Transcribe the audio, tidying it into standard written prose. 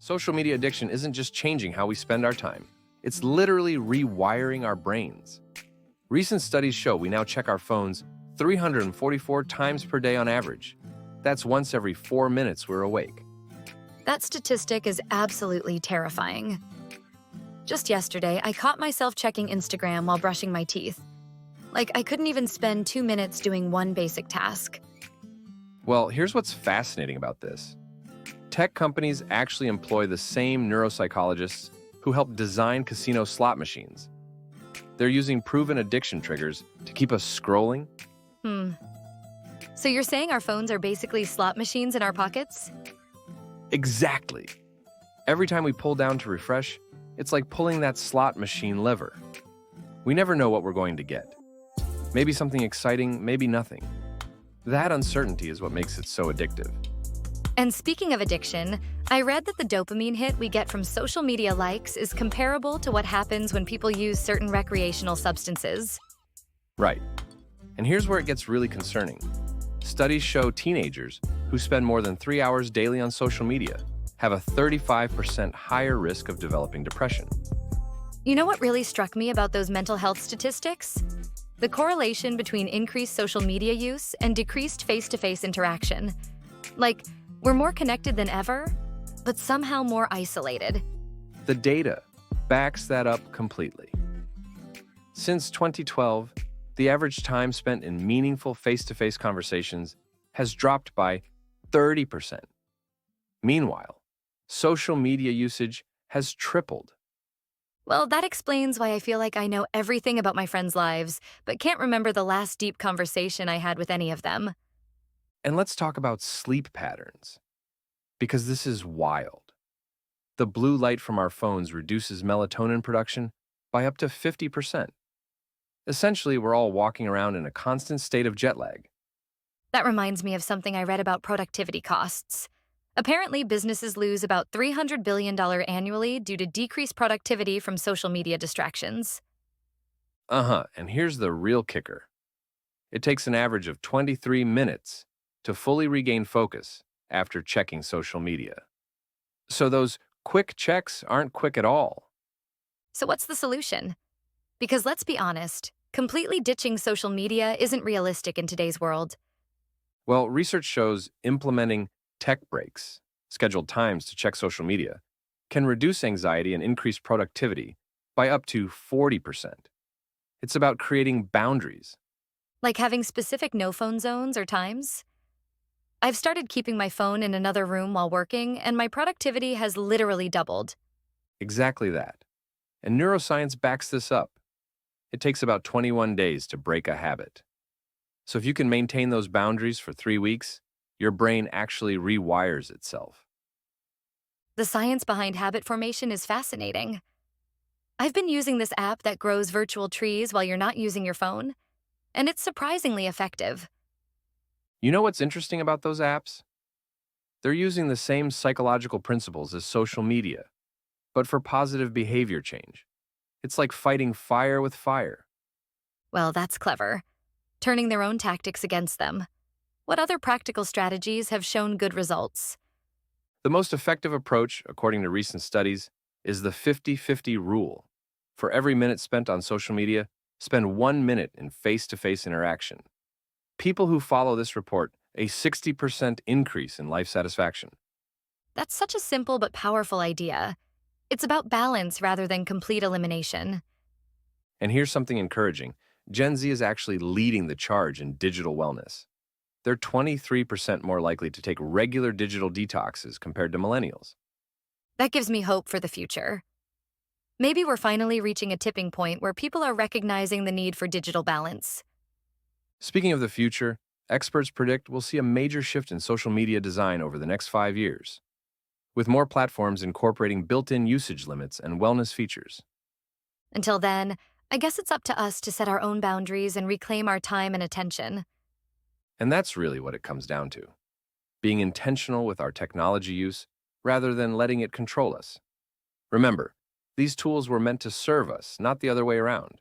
Social media addiction isn't just changing how we spend our time, it's literally rewiring our brains. Recent studies show we now check our phones 344 times per day on average. That's once every 4 minutes we're awake. That statistic is absolutely terrifying. Just yesterday, I caught myself checking Instagram while brushing my teeth. Like, I couldn't even spend 2 minutes doing one basic task. Well, here's what's fascinating about this. Tech companies actually employ the same neuropsychologists who help design casino slot machines. They're using proven addiction triggers to keep us scrolling. So you're saying our phones are basically slot machines in our pockets? Exactly. Every time we pull down to refresh, it's like pulling that slot machine lever. We never know what we're going to get. Maybe something exciting, maybe nothing. That uncertainty is what makes it so addictive. And speaking of addiction, I read that the dopamine hit we get from social media likes is comparable to what happens when people use certain recreational substances. Right. And here's where it gets really concerning. Studies show teenagers who spend more than 3 hours daily on social media have a 35% higher risk of developing depression. You know what really struck me about those mental health statistics? The correlation between increased social media use and decreased face-to-face interaction. Like, we're more connected than ever, but somehow more isolated. The data backs that up completely. Since 2012, the average time spent in meaningful face-to-face conversations has dropped by 30%. Meanwhile, social media usage has tripled. Well, that explains why I feel like I know everything about my friends' lives, but can't remember the last deep conversation I had with any of them. And let's talk about sleep patterns, because this is wild. The blue light from our phones reduces melatonin production by up to 50%. Essentially, we're all walking around in a constant state of jet lag. That reminds me of something I read about productivity costs. Apparently, businesses lose about $300 billion annually due to decreased productivity from social media distractions. And here's the real kicker. It takes an average of 23 minutes to fully regain focus after checking social media. So those quick checks aren't quick at all. So what's the solution? Because let's be honest, completely ditching social media isn't realistic in today's world. Well, research shows implementing tech breaks, scheduled times to check social media, can reduce anxiety and increase productivity by up to 40%. It's about creating boundaries. Like having specific no-phone zones or times? I've started keeping my phone in another room while working, and my productivity has literally doubled. Exactly that. And neuroscience backs this up. It takes about 21 days to break a habit. So if you can maintain those boundaries for 3 weeks, your brain actually rewires itself. The science behind habit formation is fascinating. I've been using this app that grows virtual trees while you're not using your phone, and it's surprisingly effective. You know what's interesting about those apps? They're using the same psychological principles as social media, but for positive behavior change. It's like fighting fire with fire. Well, that's clever. Turning their own tactics against them. What other practical strategies have shown good results? The most effective approach, according to recent studies, is the 50-50 rule. For every minute spent on social media, spend 1 minute in face-to-face interaction. People who follow this report a 60% increase in life satisfaction. That's such a simple but powerful idea. It's about balance rather than complete elimination. And here's something encouraging. Gen Z is actually leading the charge in digital wellness. They're 23% more likely to take regular digital detoxes compared to millennials. That gives me hope for the future. Maybe we're finally reaching a tipping point where people are recognizing the need for digital balance. Speaking of the future, experts predict we'll see a major shift in social media design over the next 5 years, with more platforms incorporating built-in usage limits and wellness features. Until then, I guess it's up to us to set our own boundaries and reclaim our time and attention. And that's really what it comes down to. Being intentional with our technology use rather than letting it control us. Remember, these tools were meant to serve us, not the other way around.